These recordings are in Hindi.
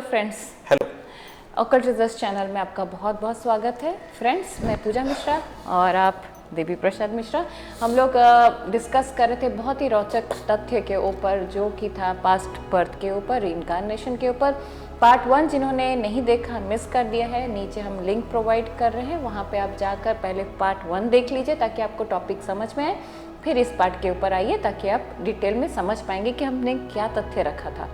Friends, hello. Occult results channel में आपका बहुत बहुत स्वागत है। फ्रेंड्स, मैं पूजा मिश्रा और आप देवी प्रसाद मिश्रा। हम लोग डिस्कस कर रहे थे बहुत ही रोचक तथ्य के ऊपर, जो कि था पास्ट बर्थ के ऊपर, रीइंकार्नेशन के ऊपर। पार्ट 1 जिन्होंने नहीं देखा, मिस कर दिया है, नीचे हम लिंक प्रोवाइड कर रहे हैं, वहाँ पे आप जाकर पहले पार्ट 1 देख लीजिए ताकि आपको टॉपिक समझ में आए। फिर इस पार्ट के ऊपर आइए ताकि आप डिटेल में समझ पाएंगे कि हमने क्या तथ्य रखा था।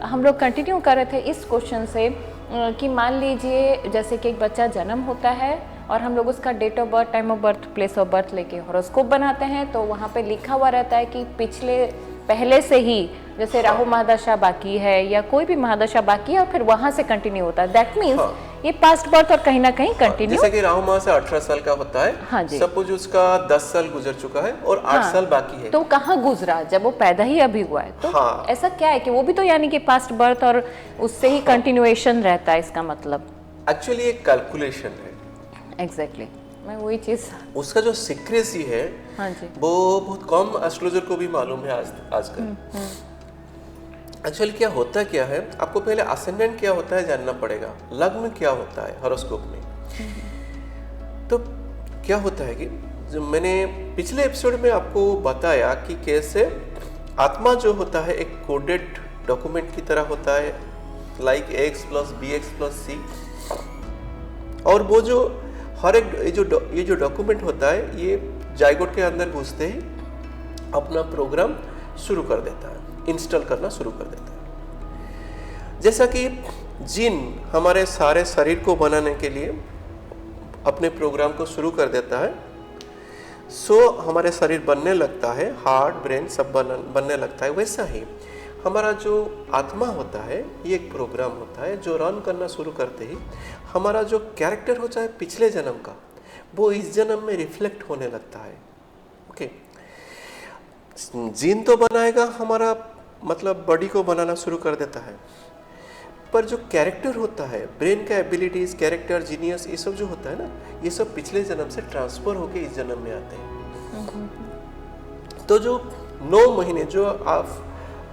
हम लोग कंटिन्यू कर रहे थे इस क्वेश्चन से कि मान लीजिए जैसे कि एक बच्चा जन्म होता है और हम लोग उसका date of birth, time of birth, place of birth लेके हॉरोस्कोप बनाते हैं, तो वहाँ पे लिखा हुआ रहता है कि पहले से ही जैसे राहु महादशा बाकी है या कोई भी महादशा बाकी है और फिर वहाँ से कंटिन्यू होता है। दैट मीन्स ये पास्ट बर्थ और कहीं ना कहीं कंटिन्यू। जैसे कि राहु माह से 18 साल का होता है। हाँ जी। सपोज उसका 10 साल गुजर चुका है और 8 साल बाकी है, तो कहाँ गुजरा जब वो पैदा ही अभी हुआ है, तो ऐसा क्या है कि वो भी तो यानी कि पास्ट बर्थ और उससे ही कंटिन्यूएशन रहता है, इसका मतलब एक्चुअली एक कैलकुलेशन है। एग्जैक्टली, मैं वही चीज, उसका जो सीक्रेसी है, हाँ जी, वो बहुत कम एस्ट्रोलॉजर को भी मालूम है आजकल। एक्चुअली क्या होता क्या है, आपको पहले असेंडेंट क्या होता है जानना पड़ेगा, लग्न क्या होता है हॉरोस्कोप में। तो क्या होता है कि जो मैंने पिछले एपिसोड में आपको बताया कि कैसे आत्मा जो होता है एक कोडेड डॉक्यूमेंट की तरह होता है, लाइक x + bx + c। और वो जो हर एक ये जो डॉक्यूमेंट होता है, ये जाइगोट के अंदर घुसते ही अपना प्रोग्राम शुरू कर देता है, इंस्टॉल करना शुरू कर देता है। जैसा कि जीन हमारे सारे शरीर को बनाने के लिए अपने प्रोग्राम को शुरू कर देता है, सो हमारे शरीर बनने लगता है, हार्ट, ब्रेन सब बनने लगता है। वैसा ही हमारा जो आत्मा होता है, ये एक प्रोग्राम होता है जो रन करना शुरू करते ही हमारा जो कैरेक्टर होता है पिछले जन्म का, वो इस जन्म में रिफ्लेक्ट होने लगता है। ओके, जीन तो बनाएगा हमारा, मतलब बॉडी को बनाना शुरू कर देता है, पर जो कैरेक्टर होता है, ब्रेन का एबिलिटीज, कैरेक्टर, जीनियस, ये सब जो होता है ना, ये सब पिछले जन्म से ट्रांसफर होके इस जन्म में आते हैं। तो जो 9 महीने जो आप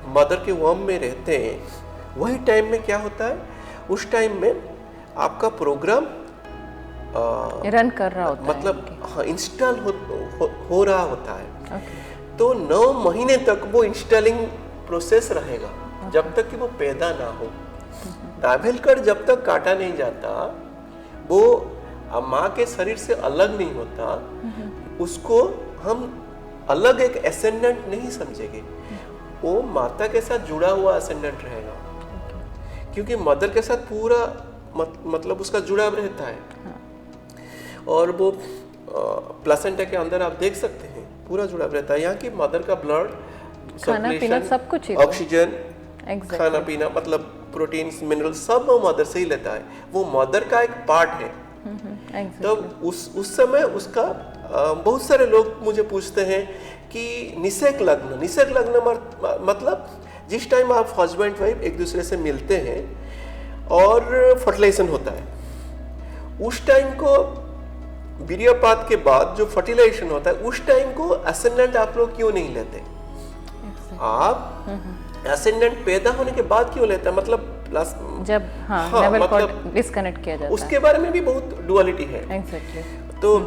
मदर के वॉर्म में रहते हैं, वही टाइम में क्या होता है, उस टाइम में आपका प्रोग्राम रन कर रहा होता मतलब इंस्टॉल हो रहा होता है। Okay. तो 9 महीने तक वो इंस्टॉलिंग प्रोसेस रहेगा, जब तक कि वो पैदा ना हो। नाभिल कण जब तक काटा नहीं जाता, वो माँ के शरीर से अलग नहीं होता, उसको हम अलग एक एसेंडेंट नहीं समझेंगे, वो माता के साथ जुड़ा हुआ एसेंडेंट रहेगा। क्योंकि मदर के साथ पूरा मतलब उसका जुड़ाव रहता है। और वो प्लेसेंटा के अंदर आप देख सकते हैं पूरा जुड़ाव रहता है। यहाँ की मदर का ब्लड, खाना पीना सब कुछ, ऑक्सीजन, खाना पीना, मतलब प्रोटीन्स, मिनरल्स सब वो मदर से ही लेता है। वो मदर का एक पार्ट है। तो उस समय उसका बहुत सारे लोग मुझे पूछते हैं कि निषेक लग्न मतलब जिस टाइम आप हस्बैंड वाइफ एक दूसरे से मिलते हैं और फर्टिलाइजेशन होता है, उस टाइम को, वीर्यपात के बाद जो फर्टिलाइजेशन होता है, उस टाइम को एसेंडेंट आप लोग क्यों नहीं लेते? आप एसेंडेंट पैदा होने के बाद क्यों लेते हैं? मतलब जब लेवल मतलब डिस्कनेक्ट किया जाता है, उसके बारे में भी बहुत डुअलिटी है। एग्जैक्टली। तो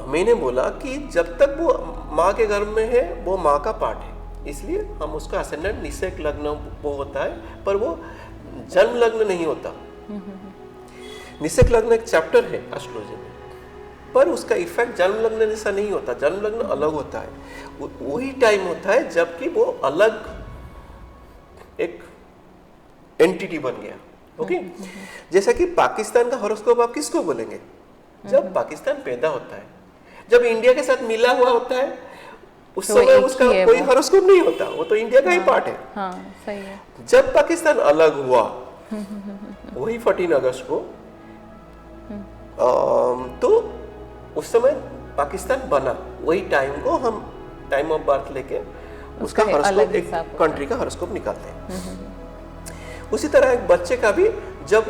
मैंने बोला कि जब तक वो माँ के गर्भ में है, वो माँ का पार्ट है, इसलिए हम उसका एसेंडेंट निषेक लग्न वो होता है, पर वो जन्म लग्न नहीं होता। निषेक लग्न एक चैप्टर है एस्ट्रोलॉजी में, पर उसका इफेक्ट जन्म लग्न जैसा नहीं होता। जन्म लग्न अलग होता है, वही टाइम होता है जबकि वो अलग एक एंटिटी बन गया। ओके, जैसा कि पाकिस्तान का हॉरोस्कोप आप किसको बोलेंगे? जब पाकिस्तान पैदा होता है, जब इंडिया के साथ मिला हुआ होता है, उस समय उसका कोई हॉरोस्कोप नहीं होता, वो तो इंडिया का ही पार्ट है। हाँ, सही है। जब पाकिस्तान अलग हुआ, वही 14 अगस्त को, तो उस समय पाकिस्तान बना, वही टाइम को हम टाइम ऑफ बर्थ लेके उसका हॉरोस्कोप, एक कंट्री का हॉरोस्कोप निकालते हैं। उसी तरह एक बच्चे का भी जब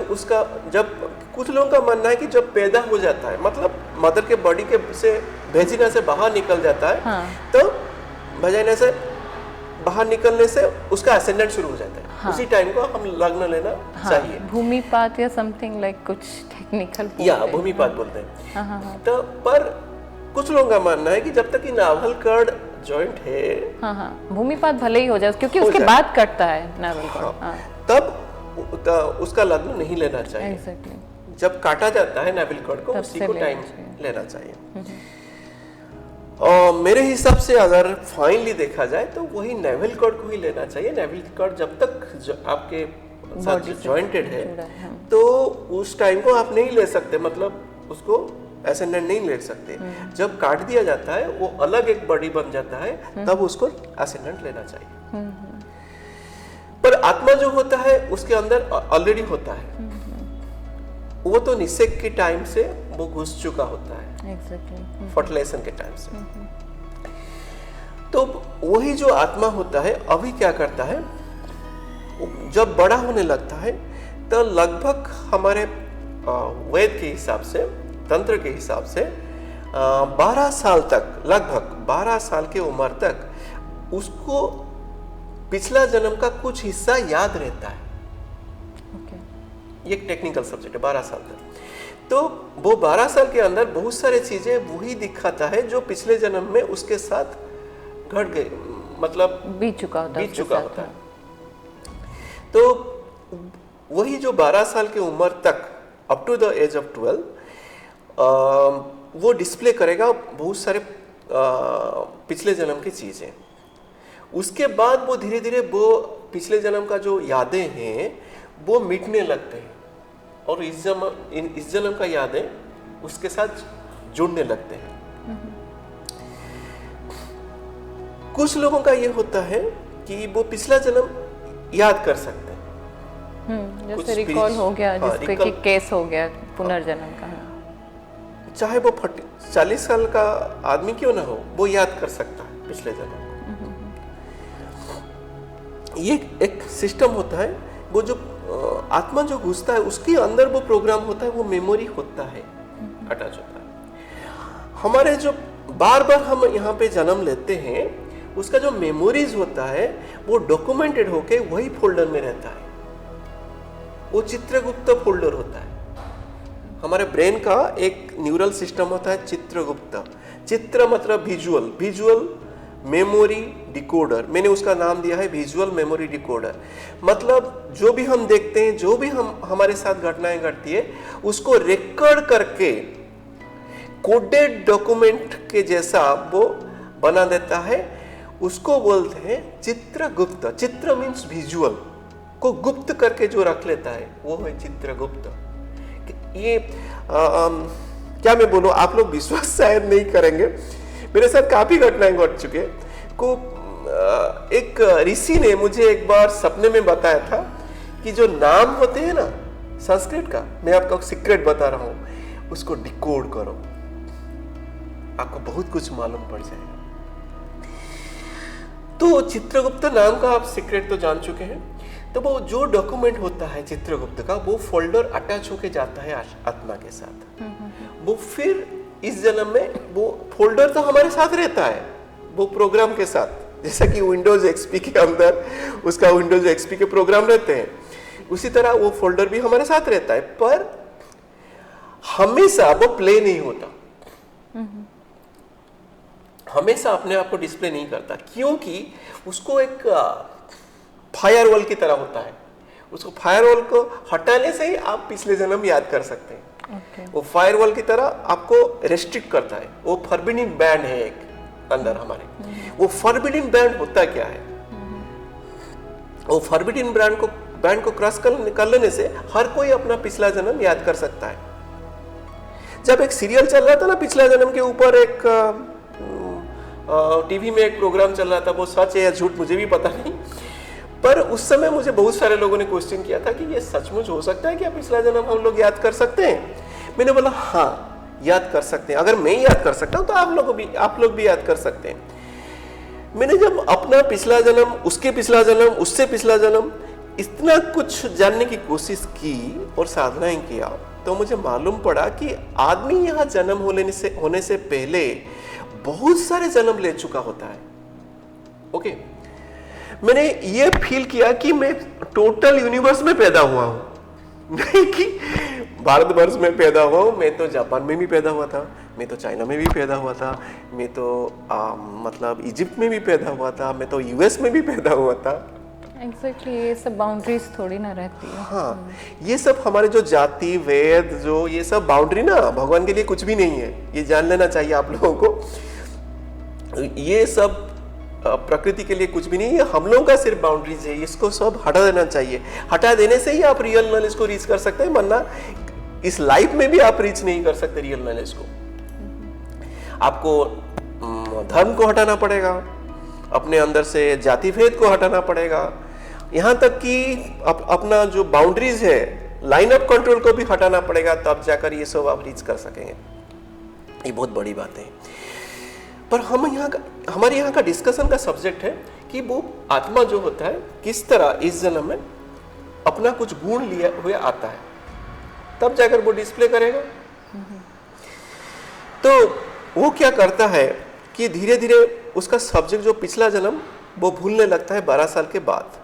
कुछ लोगों का मानना है कि जब पैदा हो जाता है, मतलब मदर के बॉडी के से वेजिना से बाहर निकल जाता है, तो वेजिना से बाहर निकलने से उसका एसेंडेंट शुरू हो जाता है। उसी टाइम को हम लग्न लेना चाहिए। भूमिपात या समथिंग लाइक कुछ टेक्निकल या भूमिपात बोलते हैं। तो पर कुछ लोगों का मानना है कि जब तक कि नाभल कर्ण जॉइंट है, भूमिपात भले ही हो जाए क्योंकि उसके बाद कटता है नाभल कर्ण, तब उसका लग्न नहीं लेना चाहिए। एग्जैक्टली। जब काटा जाता है नाभल कर्ण को उसी को टाइम लेना चाहिए। और मेरे हिसाब से अगर फाइनली देखा जाए तो वही नेवल कॉर्ड को ही लेना चाहिए। नेवल कॉर्ड जब तक आपके साथ जॉइंटेड है तो उस टाइम को आप नहीं ले सकते, मतलब उसको एसेंडेंट नहीं ले सकते। जब काट दिया जाता है वो अलग एक बॉडी बन जाता है, तब उसको एसेंडेंट लेना चाहिए। पर आत्मा जो होता है उसके अंदर ऑलरेडी होता है, वो तो निषेक के टाइम से वो घुस चुका होता है, फर्टिलाइजेशन के टाइम से। तो वही जो आत्मा होता है अभी क्या करता है, जब बड़ा होने लगता है तो लगभग हमारे वेद के हिसाब से, तंत्र के हिसाब से 12 साल तक, लगभग 12 साल की उम्र तक उसको पिछला जन्म का कुछ हिस्सा याद रहता है। ये एक टेक्निकल सब्जेक्ट है, 12 साल तक। तो वो 12 साल के अंदर बहुत सारी चीजें वही दिखाता है जो पिछले जन्म में उसके साथ घट गए, मतलब बीत चुका होता है। तो वही जो 12 साल की उम्र तक up to the age of 12 वो डिस्प्ले करेगा बहुत सारे पिछले जन्म की चीजें। उसके बाद वो धीरे धीरे वो पिछले जन्म का जो यादें हैं वो मिटने लगते हैं और इस जन्म का यादें उसके साथ जुड़ने लगते हैं। कुछ लोगों का ये होता है कि वो पिछला जन्म याद कर सकते हैं, जैसे रिकॉल हो गया, जिसपे कि केस हो गया पुनर्जन्म का, चाहे वो 40 साल का आदमी क्यों ना हो, वो याद कर सकता है पिछले जन्म। ये एक सिस्टम होता है। वो जो आत्मा जो घुसता है उसके अंदर वो प्रोग्राम होता है, वो मेमोरी होता है, अटैच होता है। हमारे जो बार बार हम यहाँ पे जन्म लेते हैं उसका जो मेमोरीज होता है वो डॉक्यूमेंटेड होके वही फोल्डर में रहता है। वो चित्रगुप्त फोल्डर होता है। हमारे ब्रेन का एक न्यूरल सिस्टम होता है चित्रगुप्त। चित्र मतलब विजुअल, विजुअल मेमोरी डिकोडर, मैंने उसका नाम दिया है विजुअल मेमोरी डिकोडर। मतलब जो भी हम देखते हैं, जो भी हमारे साथ घटनाएं घटती है उसको रिकॉर्ड करके कोडेड डॉक्यूमेंट के जैसा वो बना देता है। उसको बोलते हैं चित्रगुप्त। चित्र मीन्स विजुअल को गुप्त करके जो रख लेता है वो है चित्रगुप्त। ये क्या मैं बोलूं, आप लोग विश्वास शायद नहीं करेंगे, मेरे साथ काफी घटनाएं घट चुके को। एक ऋषि ने मुझे एक बार सपने में बताया था कि जो नाम होते हैं ना संस्कृत का, मैं आपको सीक्रेट बता रहा हूं, उसको डिकोड करो, आपको बहुत कुछ मालूम पड़ जाएगा। तो चित्रगुप्त नाम का आप सीक्रेट तो जान चुके हैं। तो वो जो डॉक्यूमेंट होता है चित्रगुप्त का, वो फोल्डर अटैच होके जाता है आत्मा के साथ। वो फिर इस जन्म में वो फोल्डर तो हमारे साथ रहता है, वो प्रोग्राम के साथ, जैसा कि विंडोज एक्सपी के अंदर उसका विंडोज एक्सपी के प्रोग्राम रहते हैं, उसी तरह वो फोल्डर भी हमारे साथ रहता है। पर हमेशा वो प्ले नहीं होता, हमेशा अपने आप को डिस्प्ले नहीं करता, क्योंकि उसको एक फायरवॉल की तरह होता है। उसको फायरवॉल को हटाने से ही आप पिछले जन्म याद कर सकते हैं। वो फायरवॉल की तरह आपको रेस्ट्रिक्ट करता है। वो फॉरबिडन बैंड है एक अंदर हमारे। वो फॉरबिडन बैंड होता क्या है, वो फॉरबिडन बैंड को क्रॉस कर लेने से हर कोई अपना पिछला जन्म याद कर सकता है। जब एक सीरियल चल रहा था ना पिछला जन्म के ऊपर, एक टीवी में एक प्रोग्राम चल रहा था, वो सच है या झूठ मुझे भी पता नहीं, पर उस समय मुझे बहुत सारे लोगों ने क्वेश्चन किया था कि ये सचमुच हो सकता है कि पिछला जन्म हम लोग याद कर सकते हैं। मैंने बोला हाँ, याद कर सकते हैं। अगर मैं याद कर सकता हूं तो आप लोग भी याद कर सकते हैं। मैंने जब अपना पिछला जन्म, उसके पिछला जन्म, उससे पिछला जन्म, इतना कुछ जानने की कोशिश की और साधनाएं किया, तो मुझे मालूम पड़ा कि आदमी यहाँ जन्म होने से पहले बहुत सारे जन्म ले चुका होता है। ओके, मैंने ये फील किया कि मैं टोटल यूनिवर्स में पैदा हुआ हूँ, नहीं कि भारतवर्ष में पैदा हुआ हूँ। मैं तो जापान में भी पैदा हुआ था, मैं तो चाइना में भी पैदा हुआ था, मैं तो मतलब इजिप्ट में भी पैदा हुआ था, मैं तो यूएस में भी पैदा हुआ था। एग्जैक्टली ये सब बाउंड्रीज थोड़ी ना रहती है। हाँ, ये सब हमारे जो जाति वेद जो ये सब बाउंड्री ना भगवान के लिए कुछ भी नहीं है, ये जान लेना चाहिए आप लोगों को। ये सब प्रकृति के लिए कुछ भी नहीं है, हम लोगों का सिर्फ बाउंड्रीज है, इसको सब हटा देना चाहिए। हटा देने से ही आप रियल नॉलेज को रीच कर सकते हैं, वरना इस लाइफ में भी आप रीच नहीं कर सकते रियल नॉलेज को। आपको धर्म को हटाना पड़ेगा, अपने अंदर से जाति भेद को हटाना पड़ेगा, यहाँ तक कि अपना जो बाउंड्रीज है लाइन ऑफ कंट्रोल को भी हटाना पड़ेगा, तब जाकर ये सब आप रीच कर सकेंगे। ये बहुत बड़ी बात है। पर हमारे यहाँ का डिस्कशन का सब्जेक्ट है कि वो आत्मा जो होता है किस तरह इस जन्म में अपना कुछ गुण लिया हुए आता है, तब जाकर वो डिस्प्ले करेगा। तो वो क्या करता है कि धीरे धीरे उसका सब्जेक्ट जो पिछला जन्म वो भूलने लगता है 12 साल के बाद,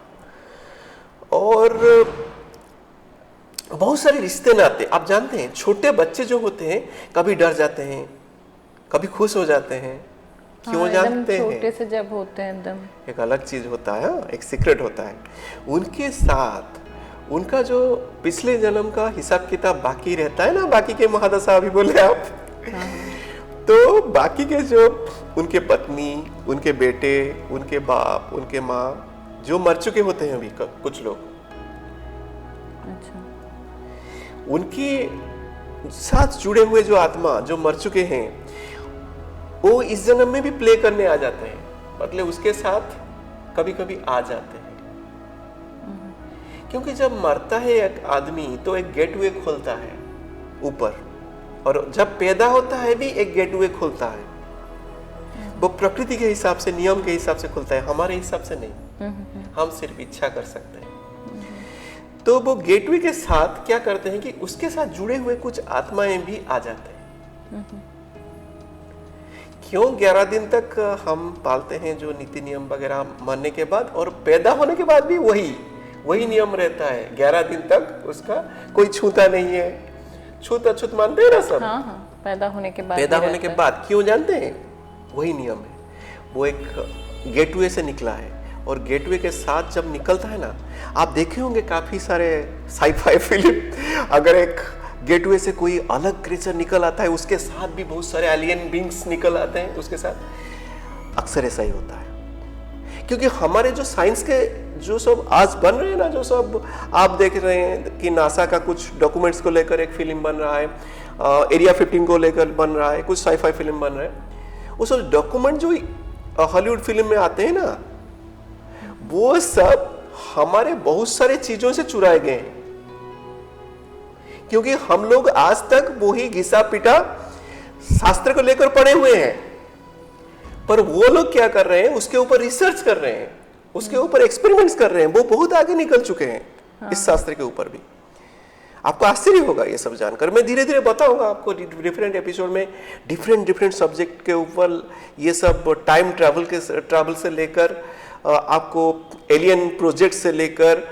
और बहुत सारे रिश्ते नाते। आप जानते हैं छोटे बच्चे जो होते हैं कभी डर जाते हैं, कभी खुश हो जाते हैं। क्यों जानते हैं? छोटे से जब होते हैं एकदम एक अलग चीज होता है, एक सीक्रेट होता है। उनके साथ उनका जो पिछले जन्म का हिसाब किताब बाकी रहता है ना, बाकी के महादशा अभी बोले आप, तो बाकी के जो उनके पत्नी, उनके बेटे, उनके बाप, उनके माँ जो मर चुके होते हैं अभी कुछ लोग, अच्छा, उनके साथ जुड़े हुए जो आत्मा जो मर चुके हैं वो इस जन्म में भी प्ले करने आ जाते हैं, मतलब उसके साथ कभी कभी आ जाते हैं। क्योंकि जब मरता है एक आदमी तो एक गेटवे खोलता है ऊपर, और जब पैदा होता है भी एक गेटवे खोलता है। वो प्रकृति के हिसाब से, नियम के हिसाब से खुलता है, हमारे हिसाब से नहीं। हम सिर्फ इच्छा कर सकते हैं। तो वो गेटवे के साथ क्या करते हैं कि उसके साथ जुड़े हुए कुछ आत्माएं भी आ जाते हैं। क्यों 11 दिन तक हम पालते हैं जो नीति नियम वगैरह मरने के बाद, और पैदा होने के बाद भी वही नियम रहता है। 11 दिन तक उसका कोई छूता नहीं है। छूत अछूत मानते हैं ना सब। हाँ, पैदा होने के बाद। पैदा होने के बाद क्यों जानते हैं? वही नियम है। वो एक गेटवे से निकला है, और गेटवे के साथ जब निकलता है ना, आप देखे होंगे काफी सारे साई-फाई फिल्म, अगर एक गेटवे से कोई अलग क्रिएचर निकल आता है, उसके साथ भी बहुत सारे एलियन बींग्स निकल आते हैं उसके साथ। अक्सर ऐसा ही होता है, क्योंकि हमारे जो साइंस के जो सब आज बन रहे हैं ना, जो सब आप देख रहे हैं कि नासा का कुछ डॉक्यूमेंट्स को लेकर एक फिल्म बन रहा है, एरिया 15 को लेकर बन रहा है, कुछ साई-फाई फिल्म बन रहा है। वो सब डॉक्यूमेंट जो हॉलीवुड फिल्म में आते हैं ना, वो सब हमारे बहुत सारे चीजों से चुराए गए हैं। क्योंकि हम लोग आज तक वो ही घिसा पिटा शास्त्र को लेकर पड़े हुए हैं, पर वो लोग क्या कर रहे हैं, उसके ऊपर रिसर्च कर रहे हैं, उसके ऊपर एक्सपेरिमेंट्स कर रहे हैं। वो बहुत आगे निकल चुके हैं इस शास्त्र के ऊपर भी। आपको आश्चर्य होगा ये सब जानकर। मैं धीरे धीरे बताऊंगा आपको डिफरेंट एपिसोड में, डिफरेंट सब्जेक्ट के ऊपर। ये सब टाइम ट्रैवल से लेकर आपको एलियन प्रोजेक्ट से लेकर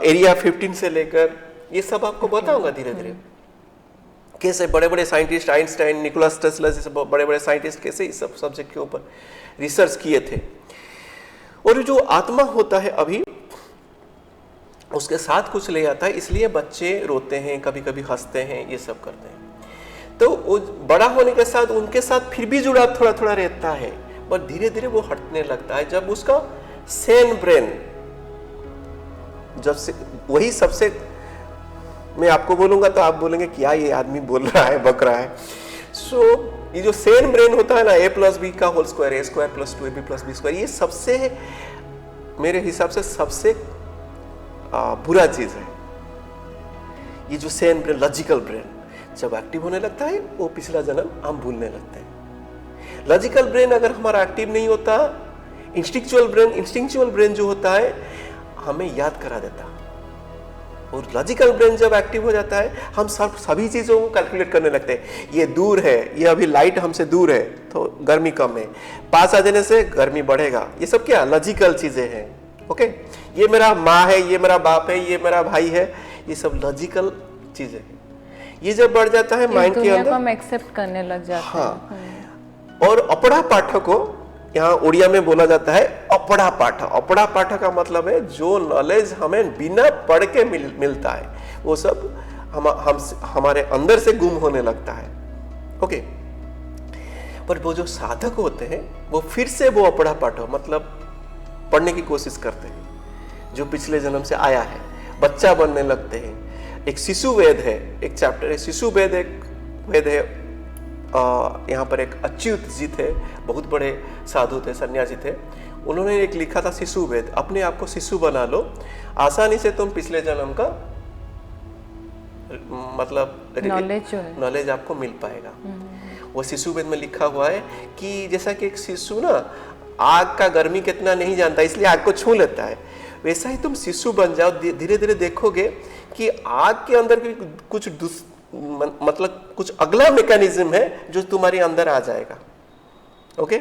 एरिया 15 से लेकर, ये सब आपको बताऊंगा धीरे धीरे। कैसे बड़े बड़े साइंटिस्ट, आइंस्टाइन, निकोलस टेस्ला जैसे बड़े बड़े साइंटिस्ट कैसे इस सब सब्जेक्ट के ऊपर रिसर्च किए थे। और जो आत्मा होता है अभी, उसके साथ कुछ ले आता है, इसलिए बच्चे रोते हैं, कभी कभी हंसते हैं, ये सब करते हैं। तो वो बड़ा होने के साथ उनके साथ फिर भी जुड़ाव थोड़ा थोड़ा रहता है, पर धीरे धीरे वो हटने लगता है जब उसका सेन ब्रेन, जब से वही सबसे, मैं आपको बोलूंगा तो आप बोलेंगे क्या ये आदमी बोल रहा है, बक रहा है। सो ये जो सेन ब्रेन होता है ना, a+b का होल स्क्वायर, a² + 2ab+b², ये सबसे, मेरे हिसाब से सबसे बुरा चीज है। ये जो सेन ब्रेन, लॉजिकल ब्रेन जब एक्टिव होने लगता है, वो पिछला जन्म हम भूलने लगते हैं। लॉजिकल ब्रेन अगर हमारा एक्टिव नहीं होता, इंस्टिंक्चुअल ब्रेन जो होता है हमें याद करा देता। और लॉजिकल ब्रेन जब एक्टिव हो जाता है, हम सभी चीजों को कैलकुलेट करने लगते हैं। ये दूर है, ये अभी लाइट हमसे दूर है तो गर्मी कम है, पास आ जाने से गर्मी बढ़ेगा। ये सब क्या लॉजिकल चीजें हैं, ओके, ये मेरा माँ है, ये मेरा बाप है, ये मेरा भाई है, ये सब लॉजिकल चीजें हैं। ये जब बढ़ जाता है माइंड के दुनिया को अंदर, हम एक्सेप्ट करने लग जाते हैं। हाँ। और अपड़ा पाठ को यहाँ उड़िया में बोला जाता है अपड़ा पाठ। अपड़ा पाठ का मतलब है जो नॉलेज हमें बिना पढ़ के मिलता है, वो सब हमारे अंदर से गुम होने लगता है। ओके, पर वो जो साधक होते हैं वो फिर से वो अपड़ा पाठ मतलब पढ़ने की कोशिश करते हैं, जो पिछले जन्म से आया है, बच्चा बनने लगते हैं। एक शिशु वेद है, एक चैप्टर है शिशु वेद, एक वेद है। यहाँ पर एक अच्युत जी थे, बहुत बड़े साधु थे, सन्यासी थे। उन्होंने एक लिखा था शिशु वेद, अपने आप को शिशु बना लो, आसानी से तुम पिछले जन्म का मतलब नॉलेज आपको मिल पाएगा। वो शिशु वेद में लिखा हुआ है कि जैसा कि एक शिशु ना आग का गर्मी कितना नहीं जानता, इसलिए आग को छू लेता है, वैसा ही तुम शिशु बन जाओ। धीरे धीरे देखोगे कि आग के अंदर कुछ मतलब कुछ अगला मैकेनिज्म है जो तुम्हारे अंदर आ जाएगा। ओके,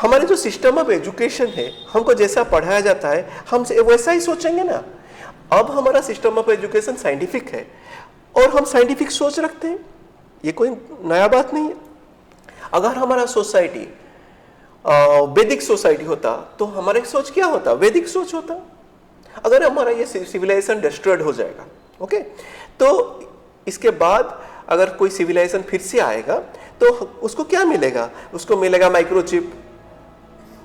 हमारे जो सिस्टम ऑफ एजुकेशन है, हमको जैसा पढ़ाया जाता है हम वैसा ही सोचेंगे ना। अब हमारा सिस्टम ऑफ एजुकेशन साइंटिफिक है और हम साइंटिफिक सोच रखते हैं, ये कोई नया बात नहीं है। अगर हमारा सोसाइटी वैदिक सोसाइटी होता तो हमारा सोच क्या होता? वैदिक सोच होता। अगर हमारा ये सिविलाइजेशन डिस्ट्रॉयड हो जाएगा, ओके, तो इसके बाद अगर कोई सिविलाइजेशन फिर से आएगा तो उसको क्या मिलेगा? उसको मिलेगा माइक्रोचिप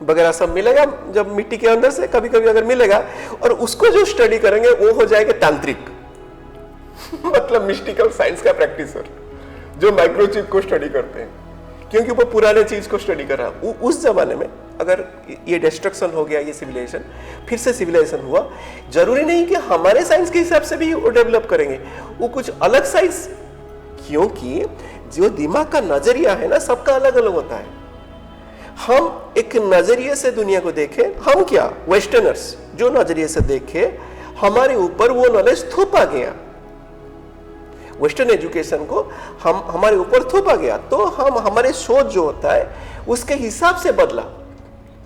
वगैरह सब मिलेगा, जब मिट्टी के अंदर से कभी कभी अगर मिलेगा, और उसको जो स्टडी करेंगे वो हो जाएगा तांत्रिक मतलब मिस्टिकल साइंस का प्रैक्टिसर, जो माइक्रोचिप को स्टडी करते हैं, क्योंकि वो पुराने चीज को स्टडी कर रहा है। उस जमाने में अगर ये डिस्ट्रक्शन हो गया, ये सिविलाइजेशन फिर से सिविलाइजेशन हुआ, जरूरी नहीं कि हमारे साइंस के हिसाब से भी वो डेवलप करेंगे, वो कुछ अलग साइंस, क्योंकि जो दिमाग का नजरिया है ना सबका अलग अलग होता है। हम एक नजरिए से दुनिया को देखें, हम क्या वेस्टर्नर्स जो नजरिए से देखे, हमारे ऊपर वो नॉलेज थोपा गया, वेस्टर्न एजुकेशन को हमारे ऊपर थोपा गया, तो हम हमारे सोच जो होता है उसके हिसाब से बदला,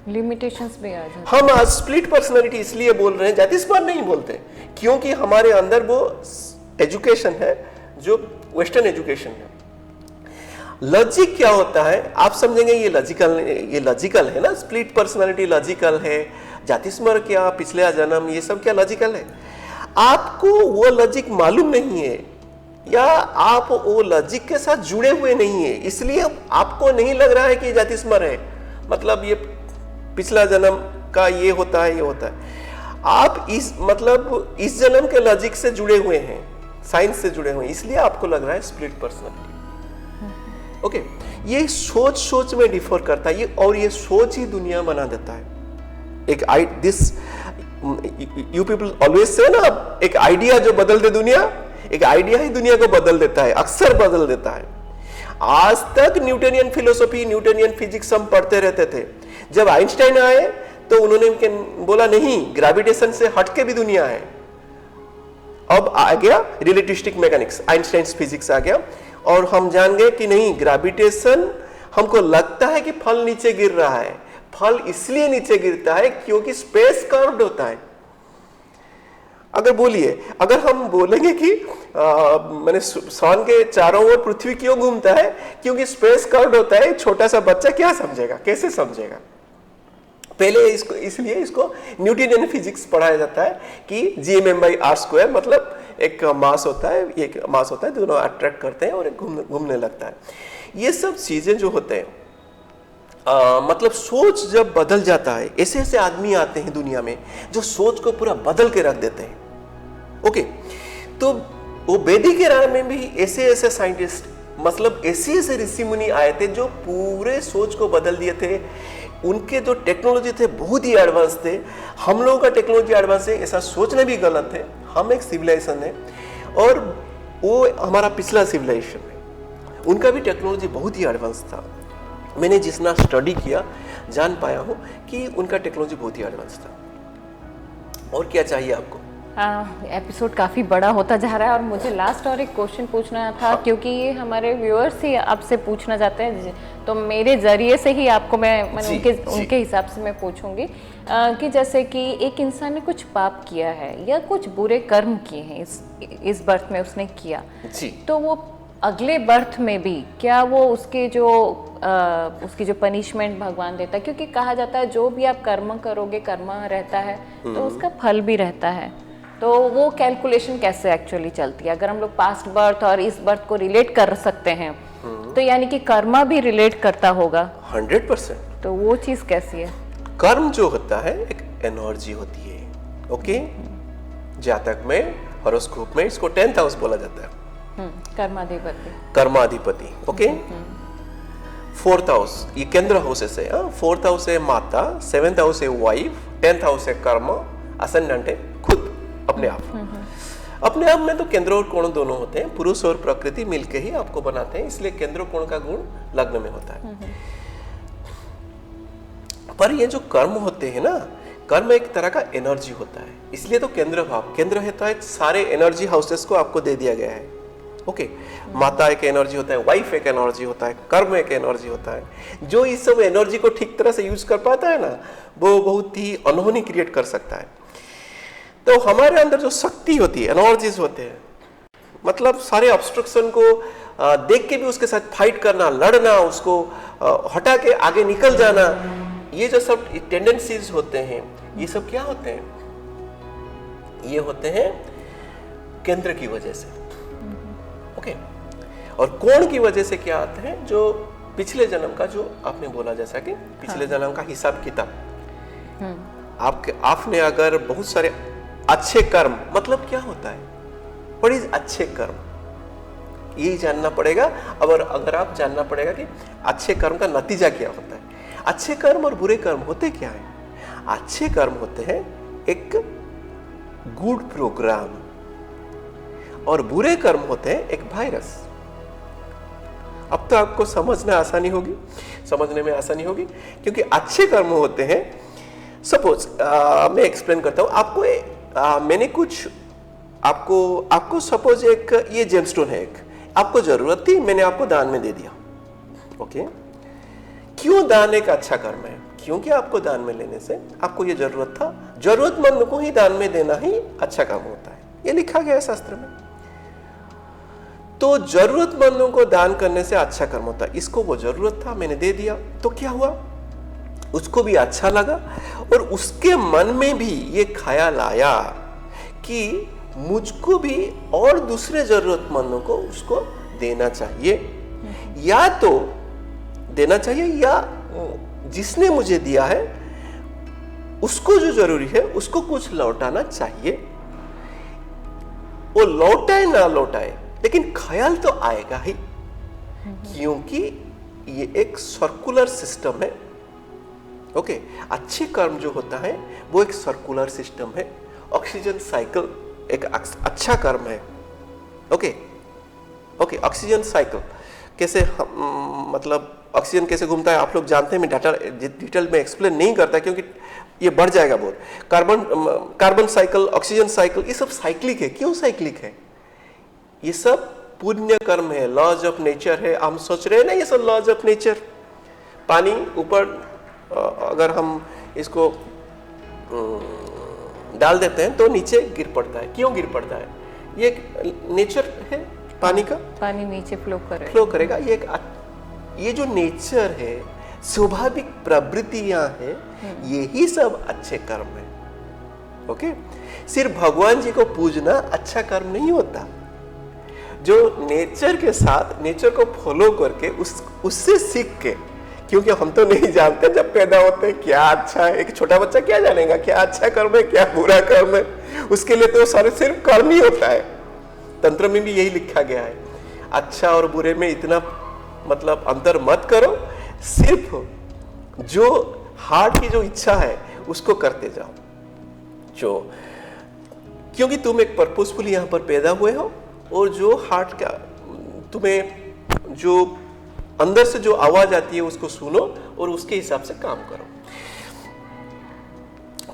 लिमिटेशंस भी आ जाते। हम आज स्प्लिट पर्सनालिटी इसलिए बोल रहे हैं, जातिस्मान नहीं बोलते, क्योंकि हमारे अंदर वो एजुकेशन है जो वेस्टर्न एजुकेशन है। लॉजिक क्या होता है आप समझेंगे, ये लॉजिकल है ना, स्प्लिट पर्सनालिटी लॉजिकल है, जातिस्मर क्या, पिछले जन्म, ये सब क्या लॉजिकल है। आपको वो लॉजिक मालूम नहीं है या आप वो लॉजिक के साथ जुड़े हुए नहीं है, इसलिए आपको नहीं लग रहा है कि जातिस्मर है, मतलब ये पिछला जन्म का ये होता है, ये होता है। आप इस जन्म के लॉजिक से जुड़े हुए हैं, साइंस से जुड़े हुए हैं, इसलिए आपको लग रहा है स्प्लिट पर्सनालिटी। ओके, ये सोच में डिफर करता है, ये सोच ही दुनिया बना देता है। यू पीपल ऑलवेज से ना, एक आइडिया जो बदल दे दुनिया, एक आइडिया ही दुनिया को बदल देता है, अक्सर बदल देता है। आज तक न्यूटनियन फिलोसॉफी, न्यूटनियन फिजिक्स हम पढ़ते रहते थे। जब आइंस्टाइन आए तो उन्होंने बोला नहीं, ग्रेविटेशन से हटके भी दुनिया है। अब आ गया रिलेटिविस्टिक मैकेनिक्स, आइंस्टाइन फिजिक्स आ गया, और हम जान गए कि नहीं, ग्रेविटेशन, हमको लगता है कि फल नीचे गिर रहा है, फल इसलिए नीचे गिरता है क्योंकि स्पेस कर्व्ड होता है। अगर बोलिए, अगर हम बोलेंगे कि मैंने सन के चारों ओर पृथ्वी क्यों घूमता है, क्योंकि स्पेस कर्व्ड होता है, छोटा सा बच्चा क्या समझेगा, कैसे समझेगा? पहले इसलिए इसको न्यूटनियन फिजिक्स पढ़ाया जाता है कि gm/r², मतलब एक मास होता है, एक मास होता है, दोनों अट्रैक्ट करते हैं और एक घूमने लगता है। ये सब चीजें जो होते हैं, मतलब सोच जब बदल जाता है, ऐसे ऐसे आदमी आते हैं दुनिया में जो सोच को पूरा बदल के रख देते हैं। ओके, तो वो वैदिक एरा में भी ऐसे ऐसे साइंटिस्ट, मतलब ऐसे ऐसे ऋषि मुनि आए थे जो पूरे सोच को बदल दिए थे। उनके जो टेक्नोलॉजी थे बहुत ही एडवांस थे। हम लोगों का टेक्नोलॉजी एडवांस है ऐसा सोचना भी गलत है। हम एक सिविलाइजेशन है और वो हमारा पिछला सिविलाइजेशन है, उनका भी टेक्नोलॉजी बहुत ही एडवांस था। मैंने जितना स्टडी किया जान पाया हूँ कि उनका टेक्नोलॉजी बहुत ही एडवांस था। और क्या चाहिए आपको? एपिसोड काफ़ी बड़ा होता जा रहा है और मुझे लास्ट और एक क्वेश्चन पूछना था, क्योंकि ये हमारे व्यूअर्स ही आपसे पूछना चाहते हैं, तो मेरे ज़रिए से ही आपको मैं उनके हिसाब से मैं पूछूंगी कि जैसे कि एक इंसान ने कुछ पाप किया है या कुछ बुरे कर्म किए हैं इस बर्थ में उसने किया जी, तो वो अगले बर्थ में भी क्या वो उसकी जो पनिशमेंट भगवान देता है, क्योंकि कहा जाता है जो भी आप कर्म करोगे कर्म रहता है तो उसका फल भी रहता है। तो वो कैलकुलेशन कैसे एक्चुअली चलती है? अगर हम लोग पास्ट बर्थ और इस बर्थ को रिलेट कर सकते हैं तो यानी कि कर्मा भी रिलेट करता होगा 100%। तो वो चीज़ कैसी है? कर्म जो होता है एक एनर्जी होती है, ओके। जातक में हॉरोस्कोप में इसको 10th हाउस बोला जाता है, कर्माधिपति, ओके। 4th हाउस ये केंद्र हाउसेस है, 4th हाउस है माता, 7th हाउस है वाइफ, 10th हाउस है कर्म, असेंडेंट है खुद अपने आप में तो केंद्र और कोण दोनों होते हैं, पुरुष और प्रकृति मिलके ही आपको बनाते हैं, इसलिए केंद्र कोण का गुण लग्न में होता है। पर ये जो कर्म होते हैं ना, कर्म एक तरह का एनर्जी होता है, इसलिए तो केंद्र भाव, केंद्र है तो सारे एनर्जी हाउसेस को आपको दे दिया गया है, ओके। माता एक एनर्जी होता है, वाइफ एक एनर्जी होता है, कर्म एक एनर्जी होता है। जो इस सब एनर्जी को ठीक तरह से यूज कर पाता है ना, वो बहुत ही अनहोनी क्रिएट कर सकता है। तो हमारे अंदर जो शक्ति होती है, एनर्जीज होते हैं, मतलब सारे ऑब्स्ट्रक्शन को देख के भी उसके साथ फाइट करना, लड़ना, उसको हटा के आगे निकल जाना, ये जो सब टेंडेंसीज होते हैं, ये सब क्या होते हैं? ये होते हैं केंद्र की वजह से, ओके। और कोण की वजह से क्या आते हैं? जो पिछले जन्म का, जो आपने बोला जैसा कि पिछले जन्म का हिसाब किताब, आपने अगर बहुत सारे अच्छे कर्म, मतलब क्या होता है, व्हाट इज अच्छे कर्म, यही जानना पड़ेगा। अगर आप जानना पड़ेगा कि अच्छे कर्म का नतीजा क्या होता है। अच्छे कर्म और बुरे कर्म होते क्या है? अच्छे कर्म होते हैं एक गुड प्रोग्राम, और बुरे कर्म होते हैं एक वायरस। अब तो आपको समझने में आसानी होगी, क्योंकि अच्छे कर्म होते हैं, सपोज मैं एक्सप्लेन करता हूं आपको। मैंने कुछ आपको सपोज एक ये जेमस्टोन है, एक आपको जरूरत थी, मैंने आपको दान में दे दिया, ओके। क्यों दान एक अच्छा कर्म है? क्योंकि आपको दान में लेने से आपको ये जरूरत था, जरूरतमंद को ही दान में देना ही अच्छा काम होता है, ये लिखा गया है शास्त्र में। तो जरूरतमंदों को दान करने से अच्छा कर्म होता है। इसको वो जरूरत था, मैंने दे दिया, तो क्या हुआ, उसको भी अच्छा लगा, और उसके मन में भी ये ख्याल आया कि मुझको भी और दूसरे जरूरतमंदों को उसको देना चाहिए, या तो देना चाहिए, या जिसने मुझे दिया है उसको जो जरूरी है उसको कुछ लौटाना चाहिए। वो लौटाए ना लौटाए, लेकिन ख्याल तो आएगा ही, क्योंकि ये एक सर्कुलर सिस्टम है, ओके। अच्छे कर्म जो होता है वो एक सर्कुलर सिस्टम है, ऑक्सीजन साइकिल एक अच्छा कर्म है, ओके। ऑक्सीजन साइकिल कैसे मतलब ऑक्सीजन कैसे घूमता है आप लोग जानते हैं, मैं डिटेल में एक्सप्लेन नहीं करता क्योंकि ये बढ़ जाएगा बहुत। कार्बन साइकिल, ऑक्सीजन साइकिल, ये सब साइक्लिक है। क्यों साइक्लिक है? ये सब पुण्य कर्म है, लॉज ऑफ नेचर है। हम सोच रहे हैं ना ये सब लॉज ऑफ नेचर, पानी ऊपर अगर हम इसको डाल देते हैं तो नीचे गिर पड़ता है। क्यों गिर पड़ता है? ये एक नेचर है पानी का, पानी नीचे फ्लो करेगा। ये जो नेचर है, स्वाभाविक प्रवृत्तियां हैं, यही सब अच्छे कर्म है, ओके। सिर्फ भगवान जी को पूजना अच्छा कर्म नहीं होता। जो नेचर के साथ, नेचर को फॉलो करके उससे सीख के, क्योंकि हम तो नहीं जानते जब पैदा होते हैं क्या अच्छा है। एक छोटा बच्चा क्या जानेगा क्या अच्छा कर्म है क्या बुरा कर्म है? उसके लिए तो सारे सिर्फ कर्म ही होता है। तंत्र में भी यही लिखा गया है, अच्छा और बुरे में इतना मतलब अंतर मत करो, सिर्फ जो हार्ट की जो इच्छा है उसको करते जाओ। क्योंकि तुम एक पर्पसफुली यहां पर पैदा हुए हो, और जो हार्ट का तुम्हें जो अंदर से जो आवाज आती है उसको सुनो और उसके हिसाब से काम करो।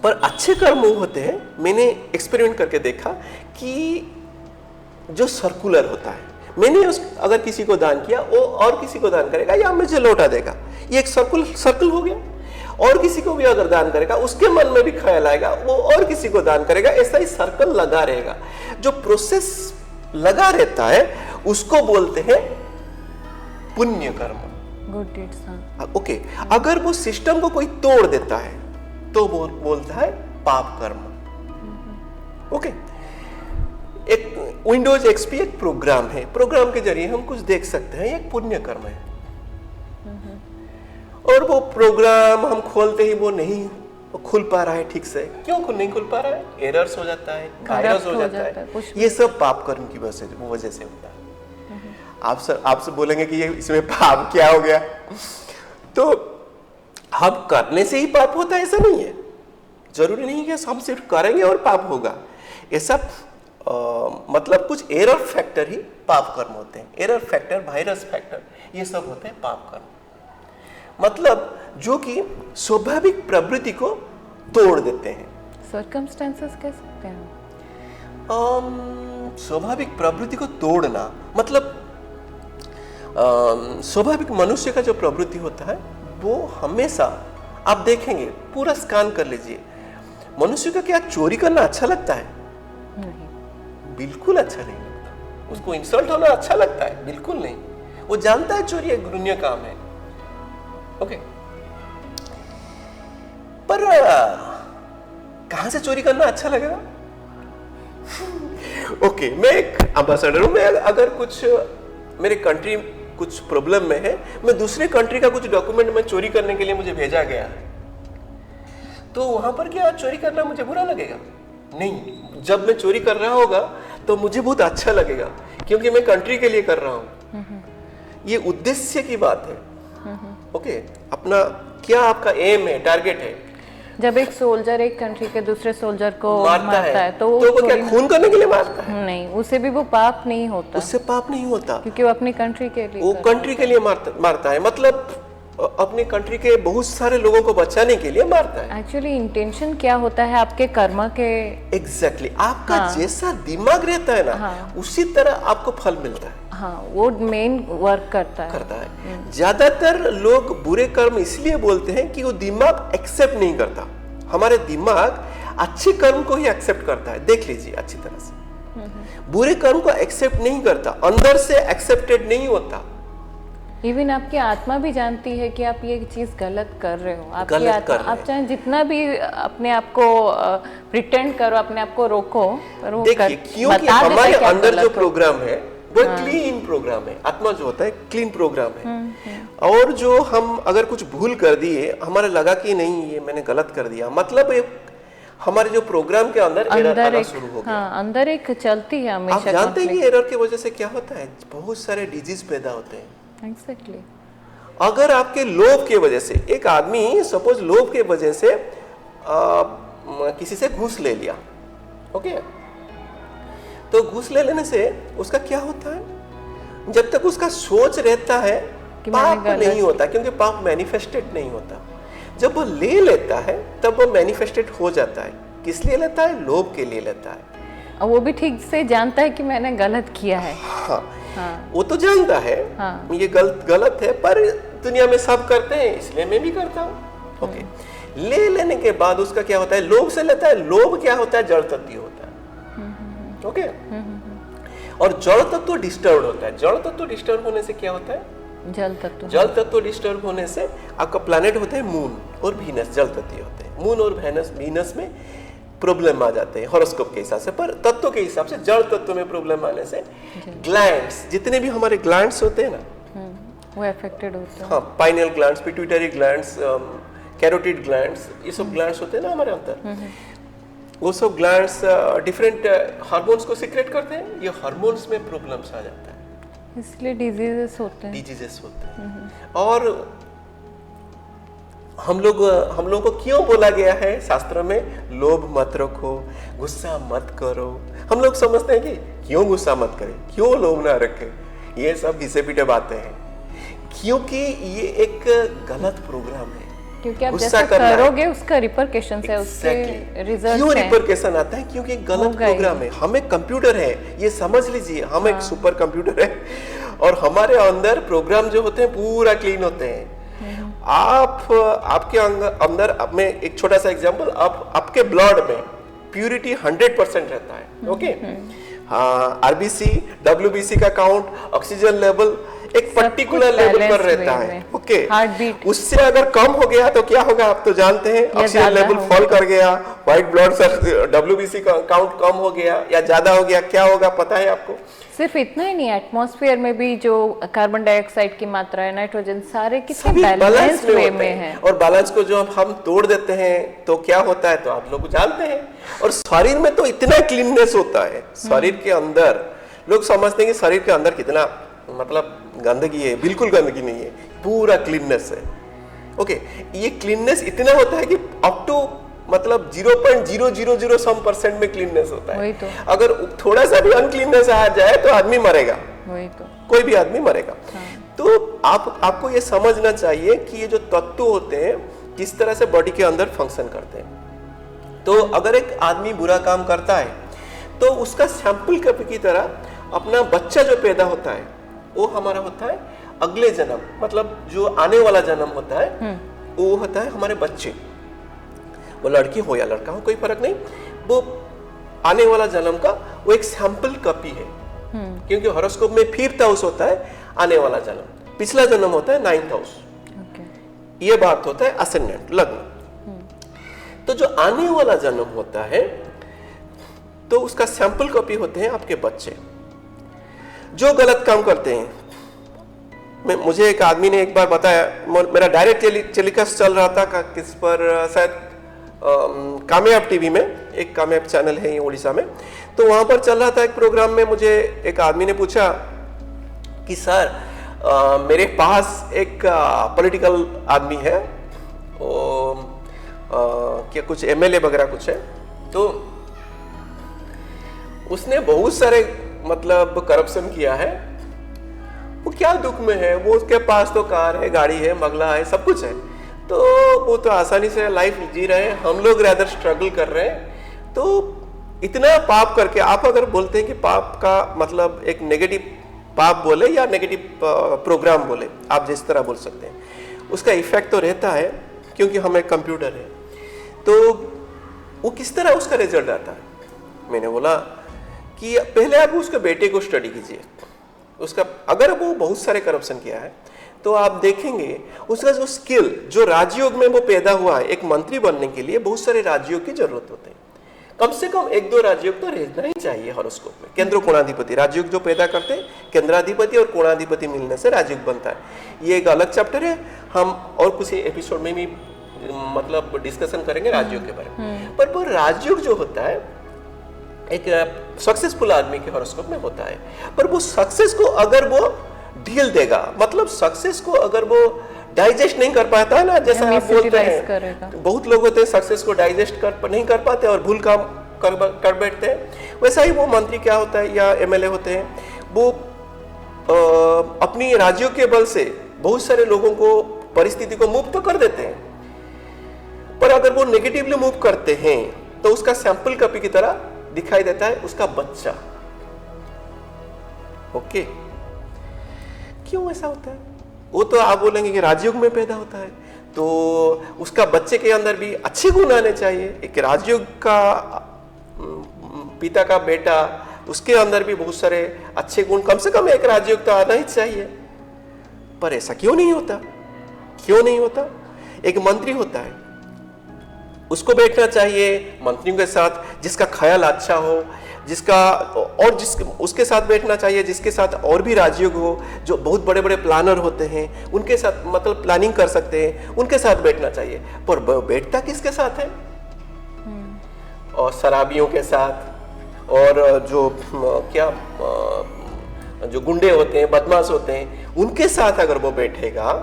पर अच्छे कर्म वो होते हैं, मैंने एक्सपेरिमेंट करके देखा कि जो सर्कुलर होता है, मैंने अगर किसी को दान किया वो और किसी को दान करेगा या मुझे लौटा देगा, ये एक सर्कल हो गया। और किसी को भी अगर दान करेगा उसके मन में भी ख्याल आएगा, वो और किसी को दान करेगा, ऐसा ही सर्कल लगा रहेगा। जो प्रोसेस लगा रहता है उसको बोलते हैं पुण्य कर्म, गुड डीड्स। ओके। अगर वो सिस्टम को कोई तोड़ देता है तो वो बोलता है पाप कर्म। ओके। एक विंडोज एक्सपी एक प्रोग्राम है, प्रोग्राम के जरिए हम कुछ देख सकते हैं, एक पुण्य कर्म है। और वो प्रोग्राम हम खोलते ही वो नहीं खुल पा रहा है ठीक से। क्यों नहीं खुल पा रहा है? एरर्स हो जाता है, वायरस हो जाता है, ये सब पाप कर्म की वजह से होता है। आपसे बोलेंगे कि ये इसमें पाप क्या हो गया? तो हम करने से ही पाप होता है ऐसा नहीं है, जरूरी नहीं है हम सिर्फ करेंगे और पाप होगा ऐसा। मतलब कुछ एरर फैक्टर ही पाप कर्म होते हैं। एरर फैक्टर, वायरस फैक्टर, ये सब होते हैं पाप कर्म। मतलब जो कि स्वाभाविक प्रवृत्ति को तोड़ देते हैं। सर्कमस्टेंसेस कह सकते हैं। स्वाभाविक प्रवृत्ति को तोड़ना मतलब स्वाभाविक मनुष्य का जो प्रवृत्ति होता है वो हमेशा, आप देखेंगे पूरा स्कैन कर लीजिए, मनुष्य का क्या चोरी करना अच्छा लगता है? नहीं, बिल्कुल अच्छा नहीं लगता। उसको इंसल्ट होना अच्छा लगता है? बिल्कुल नहीं। वो जानता है चोरी एक घृण्य काम है। ओके। पर कहां से चोरी करना अच्छा लगेगा? ओके, मैं एक एम्बेसडर हूं। मैं अगर कुछ मेरे कंट्री कुछ प्रॉब्लम में है, मैं दूसरे कंट्री का कुछ डॉक्यूमेंट में चोरी करने के लिए मुझे भेजा गया, तो वहां पर क्या चोरी करना मुझे बुरा लगेगा? नहीं। जब मैं चोरी कर रहा होगा तो मुझे बहुत अच्छा लगेगा, क्योंकि मैं कंट्री के लिए कर रहा हूं। ये उद्देश्य की बात है। ओके। अपना क्या आपका एम है, टारगेट है। जब एक सोल्जर एक कंट्री के दूसरे सोल्जर को मारता है तो वो क्या खून करने के लिए मारता है? नहीं, उसे भी वो पाप नहीं होता। उससे पाप नहीं होता, क्योंकि वो अपनी कंट्री के लिए, वो कंट्री के लिए मारता है। मतलब अपनी कंट्री के बहुत सारे लोगों को बचाने के लिए मारता है। एक्चुअली इंटेंशन क्या होता है आपके कर्म के? एग्जैक्टली। आपका जैसा दिमाग रहता है ना, उसी तरह आपको फल मिलता है। हाँ, वो मेन वर्क करता है। ज्यादातर लोग बुरे कर्म इसलिए बोलते हैं कि वो दिमाग एक्सेप्ट नहीं करता। हमारे दिमाग अच्छे कर्म को ही एक्सेप्ट करता है। देख लीजिए अच्छी तरह से, बुरे कर्म को एक्सेप्ट नहीं करता, अंदर से एक्सेप्टेड नहीं होता। इवन आपकी आत्मा भी जानती है कि आप ये चीज गलत कर रहे हो। आपकी आत्मा, आप चाहे जितना भी अपने आप को प्रिटेंड करो, अपने आप को रोको, पर वो देखिए, क्योंकि हमारे अंदर जो प्रोग्राम है वो क्लीन प्रोग्राम है। आत्मा जो होता है क्लीन प्रोग्राम है। और जो हम अगर कुछ भूल कर दिए, हमारे लगा कि नहीं ये मैंने गलत कर दिया, मतलब हमारे जो प्रोग्राम के अंदर एरर आना शुरू हो गया। अंदर एक चलती है हमेशा। आप जानते हैं कि एरर की वजह से क्या होता है? बहुत सारे डिजीज पैदा होते हैं। Exactly. अगर आपके लोभ के वजह से, एक आदमी सपोज लोभ के वजह से किसी से घूस ले लिया, ओके, तो घूस ले लेने से उसका क्या होता है? जब तक उसका सोच रहता है पाप नहीं होता, क्योंकि पाप मैनिफेस्टेड नहीं होता। जब वो ले लेता है तब वो मैनिफेस्टेड हो जाता है। किस लिए लेता है? लोभ के लिए लेता है। और वो भी ठीक से जानता है कि मैंने गलत किया है। हाँ, वो तो जानता है ये गलत है, पर दुनिया में सब करते हैं इसलिए मैं भी करता हूँ। ओके। ले लेने के बाद उसका क्या होता है? लोभ से लेता है। लोभ क्या होता है? जड़ तत्व होता है। ओके। और जड़ तत्व डिस्टर्ब होता है। जड़ तत्व डिस्टर्ब होने से क्या होता है? जल तत्व डिस्टर्ब होने से आपका प्लैनेट होता है मून और वीनस, जल तत्व होते हैं। मून और वीनस में प्रॉब्लम आ जाते हैं हॉरोस्कोप के हिसाब से, पर तत्व के हिसाब से जड़ तत्व में प्रॉब्लम आने से ग्लैंड्स, जितने भी हमारे ग्लैंड्स होते हैं ना, वो अफेक्टेड होते हैं। हाँ, pineal glands, pituitary glands, carotid glands, ये सब ग्लैंड्स होते हैं ना हमारे अंदर। वो सब ग्लैंड्स डिफरेंट हार्मोन्स को सीक्रेट करते हैं। ये हार्मोन्स में प्रॉब्लम्स आ जाता है, इसलिए डिजीजेस होते हैं। और हम लोगों को क्यों बोला गया है शास्त्र में? लोभ मत रखो, गुस्सा मत करो। हम लोग समझते हैं कि क्यों गुस्सा मत करें, क्यों लोभ ना रखें। ये सब घिसे पीटे बातें हैं, क्योंकि ये एक गलत प्रोग्राम है। क्योंकि आप गुस्सा जैसा करना है। करोगे उसका रिपरकशन है, उसके रिजल्ट क्यों है। रिपरकशन आता है? क्योंकि एक गलत होगा ही। प्रोग्राम है। हम एक कंप्यूटर है, ये समझ लीजिए, हम एक सुपर कंप्यूटर है और हमारे अंदर प्रोग्राम जो होते हैं पूरा क्लीन होते हैं। आपके अंदर, अब मैं एक छोटा सा एग्जांपल, आपके ब्लड में प्यूरिटी 100% रहता है। ओके, हाँ, आरबीसी, डब्ल्यूबीसी का काउंट, ऑक्सीजन लेवल एक पर्टिकुलर लेवल पर रहता है। ओके, हार्ट बीट उससे अगर कम हो गया तो क्या होगा आप तो जानते हैं, ऑक्सीजन लेवल फॉल कर गया, व्हाइट ब्लड सेल, डब्ल्यूबीसी का काउंट कम हो गया या ज्यादा हो गया, क्या होगा पता है आपको? सिर्फ इतना ही नहीं, एटमॉस्फेयर में भी जो कार्बन डाइऑक्साइड की मात्रा है, नाइट्रोजन, सारे कितने बैलेंस वे में है। और बैलेंस को जो हम तोड़ देते हैं तो क्या होता है, तो आप लोग जानते हैं। और शरीर में तो इतना क्लीननेस होता है, शरीर के अंदर लोग समझते हैं कि शरीर के अंदर कितना मतलब गंदगी है, बिल्कुल गंदगी नहीं है, पूरा क्लीननेस है। ओके, ये क्लीननेस इतना होता है कि अप टू मतलब 0.000 सम % में क्लीननेस होता है। वही तो। अगर थोड़ा सा भी अनक्लीननेस आ जाए तो आदमी मरेगा, वही तो, कोई भी आदमी मरेगा। तो आपको ये समझना चाहिए कि ये जो तत्व होते हैं किस तरह से बॉडी के अंदर फंक्शन करते हैं। तो अगर एक आदमी बुरा काम करता है तो उसका सैंपल कप की तरह अपना बच्चा जो पैदा होता है वो हमारा होता है अगले जन्म, मतलब जो आने वाला जन्म होता है वो होता है हमारे बच्चे। वो लड़की हो या लड़का हो कोई फर्क नहीं, वो आने वाला जन्म का वो एक सैंपल कॉपी है। क्योंकि हॉरोस्कोप में 5th हाउस होता है आने वाला जन्म, पिछला जन्म होता है 9th हाउस। ये बात होता है असेंडेंट, लग्न। तो जो आने वाला जन्म होता है तो उसका सैंपल कॉपी होते हैं आपके बच्चे जो गलत काम करते हैं। मुझे एक आदमी ने एक बार बताया, मेरा डायरेक्ट टेलीकास्ट चल रहा था किस पर, शायद कामयाब टीवी में, एक कामयाब चैनल है उड़ीसा में, तो वहां पर चल रहा था एक प्रोग्राम में। मुझे एक आदमी ने पूछा कि सर मेरे पास एक पॉलिटिकल आदमी है, क्या कुछ एमएलए वगैरह कुछ है, तो उसने बहुत सारे मतलब करप्शन किया है, वो क्या दुख में है, वो उसके पास तो कार है, गाड़ी है, बंगला है, सब कुछ है, तो वो तो आसानी से लाइफ जी रहे हैं, हम लोग रेदर स्ट्रगल कर रहे हैं। तो इतना पाप करके आप अगर बोलते हैं कि पाप का मतलब एक नेगेटिव पाप बोले या नेगेटिव प्रोग्राम बोले, आप जिस तरह बोल सकते हैं, उसका इफेक्ट तो रहता है क्योंकि हम एक कंप्यूटर है। तो वो किस तरह उसका रिजल्ट आता है, मैंने बोला कि पहले आप उसके बेटे को स्टडी कीजिए, उसका अगर वो बहुत सारे करप्शन किया है तो आप देखेंगे उसका जो स्किल, जो राजयोग में वो पैदा हुआ है, एक मंत्री बनने के लिए बहुत सारे राजयोग की जरूरत होते हैं, कम से कम 1-2 राजयोग तो रहना ही चाहिए हॉरोस्कोप में। केंद्र कोणाधिपति राजयोग जो पैदा करते हैं, केंद्राधिपति और कोणाधिपति मिलने से राजयोग बनता है। ये एक अलग चैप्टर है, हम और कुछ एपिसोड में भी मतलब डिस्कशन करेंगे राजयोग के बारे में। पर वो राजयोग जो होता है एक सक्सेसफुल आदमी के हॉरोस्कोप में होता है, पर वो सक्सेस को अगर वो ढील देगा, मतलब सक्सेस को अगर वो डाइजेस्ट नहीं कर पाता है ना, जैसा आप बोलते हैं बहुत लोग होते हैं सक्सेस को डाइजेस्ट नहीं कर पाते और भूल काम कर बैठते हैं, वैसा ही वो मंत्री क्या होता है या एमएलए होते हैं, वो अपनी राज्यों के बल से बहुत सारे लोगों को परिस्थिति को मूव तो कर देते हैं, पर अगर वो नेगेटिवली मूव करते हैं तो उसका सैंपल कॉपी की तरह दिखाई देता है उसका बच्चा। ओके, क्यों ऐसा होता है? वो तो आप बोलेंगे कि राजयोग में पैदा होता है तो उसका बच्चे के अंदर भी अच्छे गुण आने चाहिए। एक राजयोग का पिता का बेटा, उसके अंदर भी बहुत सारे अच्छे गुण, कम से कम एक राजयोग तो आना ही चाहिए, पर ऐसा क्यों नहीं होता? क्यों नहीं होता? एक मंत्री होता है, उसको बैठना चाहिए मंत्रियों के साथ जिसका ख्याल अच्छा हो, जिसका और उसके साथ बैठना चाहिए जिसके साथ और भी राजयोग हो, जो बहुत बड़े बड़े प्लानर होते हैं उनके साथ मतलब प्लानिंग कर सकते हैं, उनके साथ बैठना चाहिए। पर बैठता किसके साथ है? और शराबियों के साथ, और जो क्या जो गुंडे होते हैं, बदमाश होते हैं, उनके साथ अगर वो बैठेगा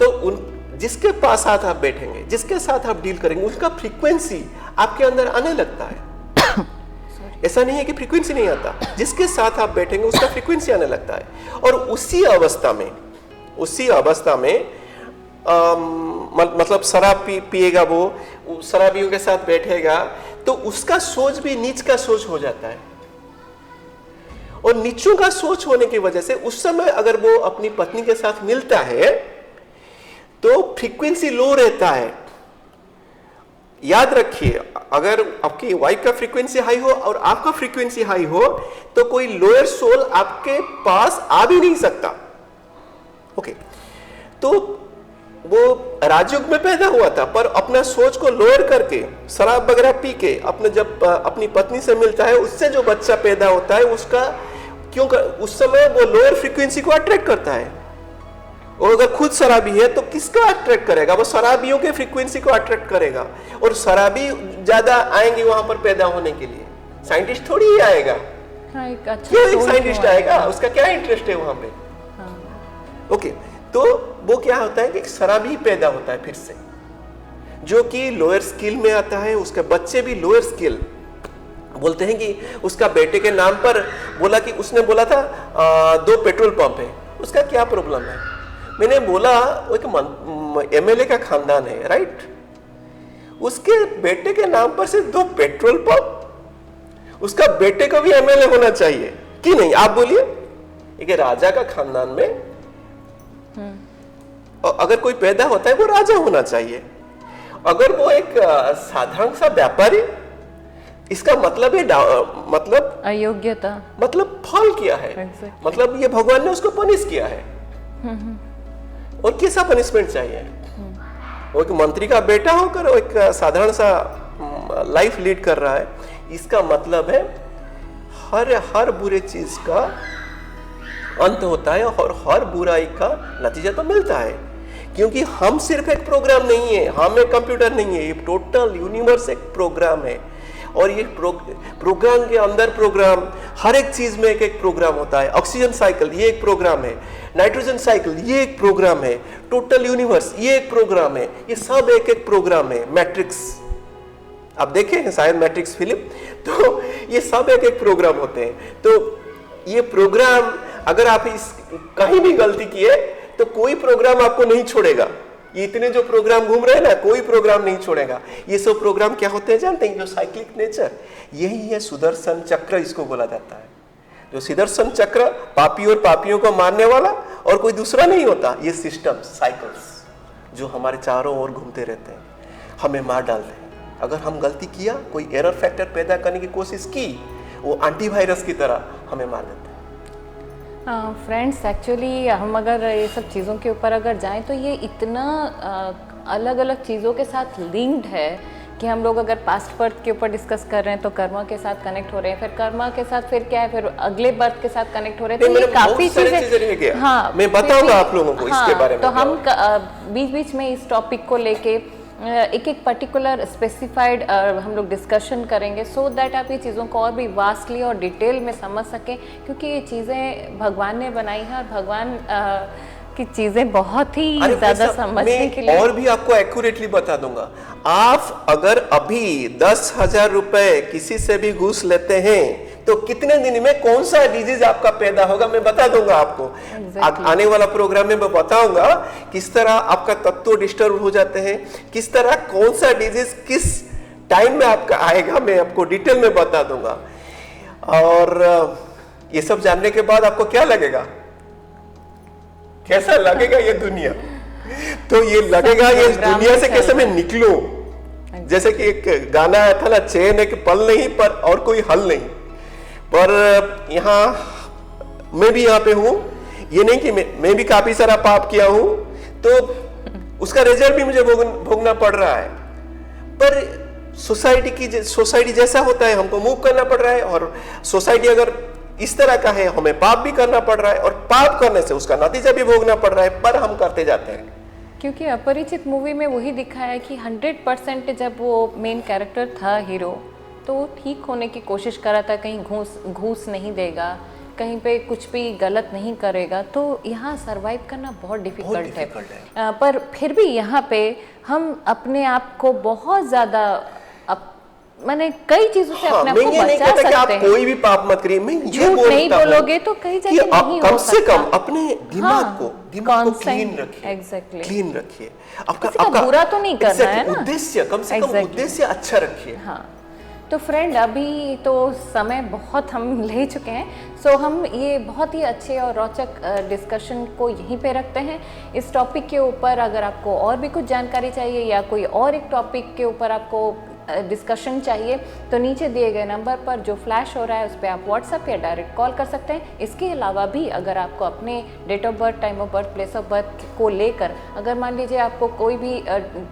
तो जिसके पास साथ आप बैठेंगे, जिसके साथ आप डील करेंगे, उसका फ्रीक्वेंसी आपके अंदर आने लगता है। ऐसा नहीं है कि फ्रीक्वेंसी नहीं आता, जिसके साथ आप बैठेंगे उसका फ्रीक्वेंसी आने लगता है। और उसी अवस्था में मतलब शराब पिएगा, वो शराबियों के साथ बैठेगा, तो उसका सोच भी नीच का सोच हो जाता है। और नीचों का सोच होने की वजह से उस समय अगर वो अपनी पत्नी के साथ मिलता है तो फ्रीक्वेंसी लो रहता है। याद रखिए, अगर आपकी वाइफ का फ्रीक्वेंसी हाई हो और आपका फ्रीक्वेंसी हाई हो तो कोई लोअर सोल आपके पास आ भी नहीं सकता। ओके, तो वो राजयुग में पैदा हुआ था, पर अपना सोच को लोअर करके शराब वगैरह पी के अपने जब अपनी पत्नी से मिलता है, उससे जो बच्चा पैदा होता है उसका उस समय वो लोअर फ्रीक्वेंसी को अट्रैक्ट करता है। और अगर खुद शराबी है तो किसका अट्रैक्ट करेगा? वो शराबियों के फ्रीक्वेंसी को अट्रैक्ट करेगा। और शराबी ज्यादा आएंगे वहां पर पैदा होने के लिए, साइंटिस्ट थोड़ी ही आएगा। हाँ, क्यों एक साइंटिस्ट आएगा? उसका क्या इंटरेस्ट है वहां पे? ओके, तो वो क्या होता है कि एक शराबी पैदा होता है फिर से, जो कि लोअर स्किल में आता है। उसके बच्चे भी लोअर स्किल। बोलते हैं कि उसका बेटे के नाम पर बोला कि उसने बोला था 2 पेट्रोल पंप है। उसका क्या प्रॉब्लम है? मैंने बोला वो एक एमएलए का खानदान है, राइट? उसके बेटे के नाम पर से 2 पेट्रोल पंप, उसका बेटे को भी एमएलए होना चाहिए कि नहीं? आप बोलिए। एक राजा का खानदान में अगर कोई पैदा होता है वो राजा होना चाहिए। अगर वो एक साधारण सा व्यापारी, इसका मतलब है मतलब अयोग्यता, मतलब फल किया है। Exactly. मतलब ये भगवान ने उसको पनिश किया है। और कैसा पनिशमेंट चाहिए? वो एक मंत्री का बेटा होकर वो एक साधारण सा लाइफ लीड कर रहा है। इसका मतलब है हर बुरे चीज का अंत होता है और हर बुराई का नतीजा तो मिलता है। क्योंकि हम सिर्फ एक प्रोग्राम नहीं है, हम एक कंप्यूटर नहीं है, ये टोटल यूनिवर्स एक प्रोग्राम है। और ये प्रोग्राम के अंदर प्रोग्राम, हर एक चीज में एक एक प्रोग्राम होता है। ऑक्सीजन साइकिल ये एक प्रोग्राम है, नाइट्रोजन साइकिल ये एक प्रोग्राम है, टोटल यूनिवर्स ये एक प्रोग्राम है, ये सब एक एक प्रोग्राम है। मैट्रिक्स आप देखे हैं शायद, मैट्रिक्स फिल्म, तो ये सब एक एक प्रोग्राम होते हैं। तो ये प्रोग्राम अगर आप इस कहीं भी गलती किए तो कोई प्रोग्राम आपको नहीं छोड़ेगा। ये इतने जो प्रोग्राम घूम रहे हैं ना, कोई प्रोग्राम नहीं छोड़ेगा। ये सब प्रोग्राम क्या होते हैं जानते हैं? जो साइक्लिक नेचर, यही है सुदर्शन चक्र, इसको बोला जाता है। जो सुदर्शन चक्र, पापी और पापियों को मारने वाला और कोई दूसरा नहीं होता। ये सिस्टम, साइकिल्स जो हमारे चारों ओर घूमते रहते हैं, हमें मार डालते हैं। अगर हम गलती किया, कोई एरर फैक्टर पैदा करने की कोशिश की, वो एंटीवायरस की तरह हमें मार देते हैं। फ्रेंड्स, एक्चुअली हम अगर ये सब चीज़ों के ऊपर अगर जाएं तो ये इतना अलग अलग चीज़ों के साथ लिंक्ड है कि हम लोग अगर पास्ट बर्थ के ऊपर डिस्कस कर रहे हैं तो कर्मा के साथ कनेक्ट हो रहे हैं, फिर कर्मा के साथ फिर क्या है, फिर अगले बर्थ के साथ कनेक्ट हो रहे हैं। तो ये काफ़ी चीज़ें, हाँ, मैं बताऊंगा आप लोगों को इसके बारे में। तो हम बीच बीच में इस टॉपिक को लेके एक एक पर्टिकुलर स्पेसिफाइड हम लोग डिस्कशन करेंगे, सो दैट आप ये चीज़ों को और भी वास्टली और डिटेल में समझ सकें। क्योंकि ये चीज़ें भगवान ने बनाई हैं और भगवान की चीज़ें बहुत ही ज़्यादा समझने के लिए। और भी आपको एक्यूरेटली बता दूंगा। आप अगर अभी 10,000 रुपए किसी से भी घूस लेते हैं तो कितने दिन में कौन सा डिजीज आपका पैदा होगा, मैं बता दूंगा आपको। आने वाला प्रोग्राम में मैं बताऊंगा किस तरह आपका तत्व डिस्टर्ब हो जाते हैं, किस तरह कौन सा डिजीज किस टाइम में आपका आएगा, मैं आपको डिटेल में बता दूंगा। और ये सब जानने के बाद आपको क्या लगेगा, कैसा लगेगा ये दुनिया? तो ये लगेगा ये दुनिया से कैसे मैं निकलूं। जैसे कि एक गाना आया था ना, चैन एक पल नहीं पर और कोई हल नहीं। पर यहाँ मैं भी यहाँ पे हूँ, ये नहीं कि मैं भी काफी सारा पाप किया हूँ, तो उसका रिजल्ट भी मुझे भोगना पड़ रहा है। पर सोसाइटी जैसा होता है, हमको मूव करना पड़ रहा है। और सोसाइटी अगर इस तरह का है, हमें पाप भी करना पड़ रहा है और पाप करने से उसका नतीजा भी भोगना पड़ रहा है, पर हम करते जाते हैं। क्योंकि अपरिचित मूवी में वही दिखाया है कि 100% जब वो मेन कैरेक्टर था हीरो, तो वो ठीक होने की कोशिश कर रहा था, कहीं घूस नहीं देगा, कहीं पे कुछ भी गलत नहीं करेगा। तो यहाँ सरवाइव करना बहुत डिफिकल्ट है। पर फिर भी यहाँ पे हम अपने आप को बहुत ज़्यादा मैंने कई चीजों से हाँ, अपने आप मैं को ये नहीं बचा कहता कि आप सकते हैं। कोई भी पाप मत करिए, मैं ये झूठ नहीं बोलता हूँ बोलोगे तो कई कि जगह आप नहीं कम हो से सकता। कम अपने दिमाग हाँ, को consent, क्लीन रखिए, exactly। क्लीन रखिए। किसी का बुरा तो नहीं करना है ना। उद्देश्य कम से कम Exactly। उद्देश्य अच्छा रखिए। हाँ, तो फ्रेंड अभी तो समय बहुत हम ले चुके हैं, सो हम ये बहुत ही अच्छे और रोचक डिस्कशन को यहीं पे रखते हैं। इस टॉपिक के ऊपर अगर आपको और भी कुछ जानकारी चाहिए या कोई और एक टॉपिक के ऊपर आपको डिस्कशन चाहिए तो नीचे दिए गए नंबर पर जो फ्लैश हो रहा है उस पर आप व्हाट्सएप या डायरेक्ट कॉल कर सकते हैं। इसके अलावा भी अगर आपको अपने date of birth, time of birth, place of birth को लेकर अगर मान लीजिए आपको कोई भी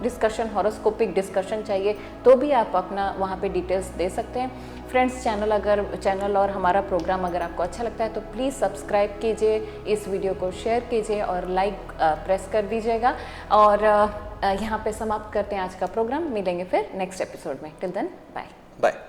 डिस्कशन, हॉरोस्कोपिक डिस्कशन चाहिए तो भी आप अपना वहाँ पे डिटेल्स दे सकते हैं। फ्रेंड्स, चैनल और हमारा प्रोग्राम अगर आपको अच्छा लगता है तो प्लीज़ सब्सक्राइब कीजिए, इस वीडियो को शेयर कीजिए और लाइक प्रेस कर दीजिएगा। और यहाँ पे समाप्त करते हैं आज का प्रोग्राम। मिलेंगे फिर नेक्स्ट एपिसोड में। Till then bye. बाय।